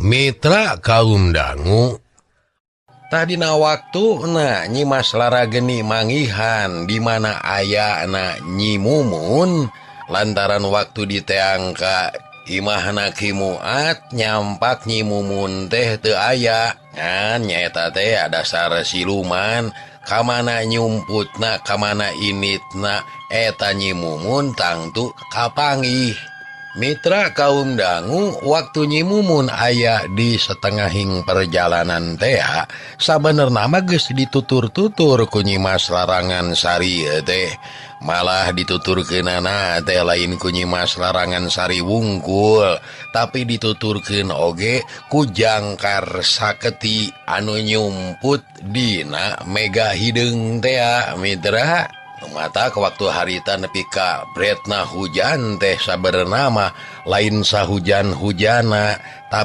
Mitra kaum dangu tadina waktu Nyi Mas Lara geni mangihan di mana aya anak Nyi Mumun lantaran waktu diteangka imahna Ki Muat nyampak Nyi Mumun teh teu aya ngan nyaeta teh dasar siluman kamana nyumputna kamana initna eta Nyi Mumun tangtu kapanggih. Mitra kaum dangu waktu Nyi Mumun aya di setengahing perjalanan teh sabenerna mah geus ditutur-tutur ku Nyi Mas Larangan Sari teh malah dituturkeunana teh lain ku Nyi Mas Larangan Sari wungkul tapi dituturkeun oge ku jangkar saketi anu nyumput dina mega hideung teh mitra. Mata ke waktu harita nepi ka bretna hujan teh saberenama lain sahujan-hujana